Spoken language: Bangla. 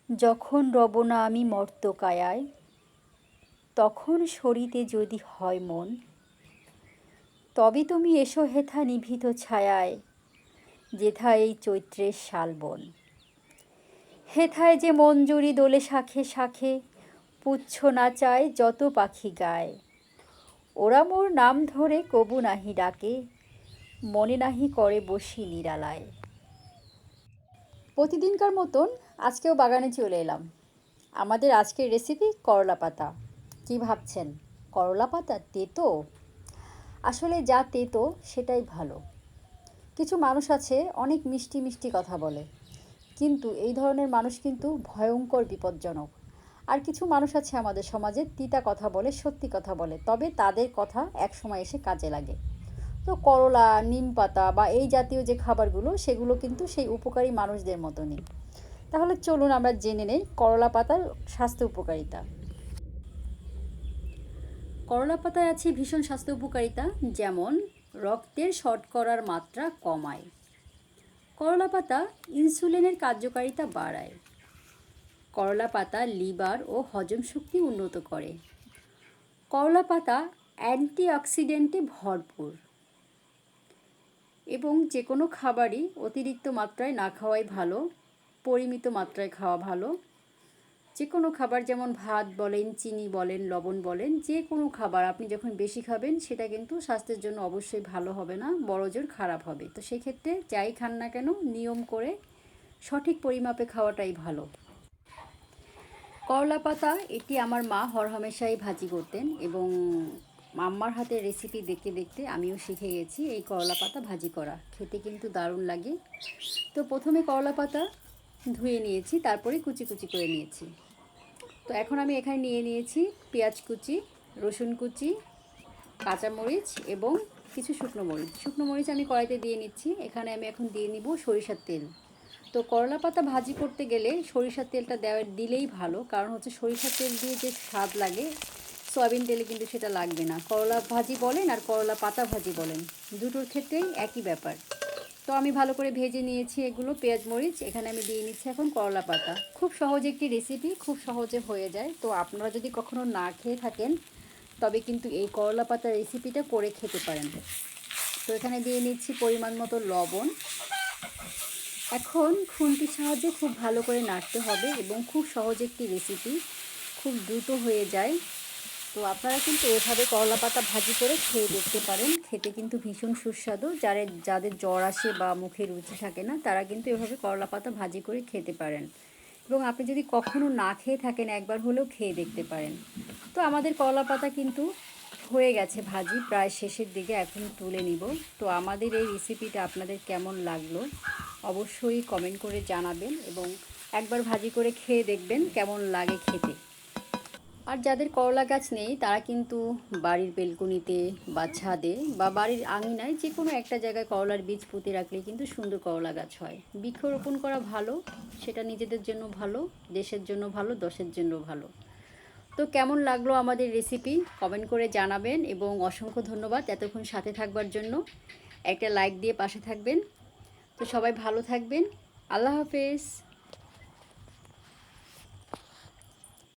যখন রব না আমি মর্তকায়ায়, তখন সরিতে যদি হয় মন, তবে তুমি এসো হেথা নিভৃত ছায়ায়, যেথা এই চৈত্রের শালবন। হেথায় যে মঞ্জুরি দোলে শাখে শাখে, পুচ্ছ নাচায় যত পাখি গায়। ওরা মোর নাম ধরে কবু নাহি ডাকে, মনে নাহি করে বসি নিরালায়। প্রতিদিনকার মতন আজকেও বাগানে চলে এলাম। আমাদের আজকের রেসিপি করলা পাতা। কী ভাবছেন, করলা পাতা তেতো? আসলে যা তেতো সেটাই ভালো। কিছু মানুষ আছে অনেক মিষ্টি মিষ্টি কথা বলে, কিন্তু এই ধরনের মানুষ কিন্তু ভয়ঙ্কর বিপজ্জনক। আর কিছু মানুষ আছে আমাদের সমাজে তিতা কথা বলে, সত্যি কথা বলে, তবে তাদের কথা এক সময় এসে কাজে লাগে। তো করলা, নিম পাতা বা এই জাতীয় যে খাবারগুলো, সেগুলো কিন্তু সেই উপকারী মানুষদের মতনই। তাহলে চলুন আমরা জেনে নেই করলা পাতার স্বাস্থ্য উপকারিতা। করলা পাতায় আছে ভীষণ স্বাস্থ্য উপকারিতা, যেমন রক্তের শর্করার মাত্রা কমায়। করলা পাতা ইনসুলিনের কার্যকারিতা বাড়ায়। করলা পাতা লিভার ও হজম শক্তি উন্নত করে। করলা পাতা অ্যান্টিঅক্সিডেন্টে ভরপুর এবং যে কোনো খাবারই অতিরিক্ত মাত্রায় না খাওয়াই ভালো, পরিমিত মাত্রায় খাওয়া ভালো। যে কোনো খাবার, যেমন ভাত বলেন, চিনি বলেন, লবণ বলেন, যে কোনো খাবার আপনি যখন বেশি খাবেন সেটা কিন্তু স্বাস্থ্যের জন্য অবশ্যই ভালো হবে না, বড়জোর খারাপ হবে। তো সেক্ষেত্রে যাই খান না কেন নিয়ম করে সঠিক পরিমাপে খাওয়াটাই ভালো। করলা পাতা এটি আমার মা হরহামেশাই ভাজি করতেন এবং আম্মার হাতের রেসিপি দেখতে দেখতে আমিও শিখে গেছি এই করলা পাতা ভাজি করা। খেতে কিন্তু দারুণ লাগে। তো প্রথমে করলা পাতা ধুয়ে নিয়েছি, তারপরে কুচি কুচি করে নিয়েছি। তো এখন আমি এখানে নিয়ে নিয়েছি পেঁয়াজ কুচি, রসুন কুচি, কাঁচামরিচ এবং কিছু শুকনো মরিচ। শুকনো মরিচ আমি কড়াইতে দিয়ে নিচ্ছি। এখানে আমি এখন দিয়ে নিব সরিষার তেল। তো করলা পাতা ভাজি করতে গেলে সরিষার তেলটা দিলেই ভালো, কারণ হচ্ছে সরিষার তেল দিয়ে যে স্বাদ লাগে সয়াবিন তেলে কিন্তু সেটা লাগবে না। করলা ভাজি বলেন আর করলা পাতা ভাজি বলেন, দুটোর ক্ষেত্রেই একই ব্যাপার। তো আমি ভালো করে ভেজে নিয়েছি এগুলো, পেঁয়াজ মরিচ। এখানে আমি দিয়ে নিচ্ছি এখন করলা পাতা। খুব সহজ একটি রেসিপি, খুব সহজে হয়ে যায়। তো আপনারা যদি কখনো না খেয়ে থাকেন তবে কিন্তু এই করলা পাতার রেসিপিটা করে খেতে পারেন। তো এখানে দিয়ে নিচ্ছি পরিমাণ মতো লবণ। এখন খুন্তির সাহায্যে খুব ভালো করে নাড়তে হবে এবং খুব সহজ একটি রেসিপি, খুব দ্রুত হয়ে যায়। তো আপনারা কিন্তু এভাবে করলা পাতা ভাজি করে খেয়ে দেখতে পারেন, খেতে কিন্তু ভীষণ সুস্বাদু। যাদের জ্বর আসে বা মুখে রুচি থাকে না, তারা কিন্তু এভাবে করলা পাতা ভাজি করে খেতে পারেন। এবং আপনি যদি কখনো না খেয়ে থাকেন, একবার হলেও খেয়ে দেখতে পারেন। তো আমাদের করলা পাতা কিন্তু হয়ে গেছে ভাজি, প্রায় শেষের দিকে, এখন তুলে নিব। তো আমাদের এই রেসিপিটা আপনাদের কেমন লাগলো অবশ্যই কমেন্ট করে জানাবেন এবং একবার ভাজি করে খেয়ে দেখবেন কেমন লাগে খেতে। আর যাদের করলা গাছ নেই তারা কিন্তু বাড়ির বেলকনিতে বা ছাদে বা বাড়ির আঙিনায় যে কোনো একটা জায়গায় করলার বীজ পুঁতে রাখলে কিন্তু সুন্দর করলা গাছ হয়। বৃক্ষরোপণ করা ভালো, সেটা নিজেদের জন্য ভালো, দেশের জন্য ভালো, দশের জন্য ভালো। তো কেমন লাগলো আমাদের রেসিপি কমেন্ট করে জানাবেন এবং অসংখ্য ধন্যবাদ এতক্ষণ সাথে থাকবার জন্য। একটা লাইক দিয়ে পাশে থাকবেন। তো সবাই ভালো থাকবেন। আল্লাহ হাফেজ।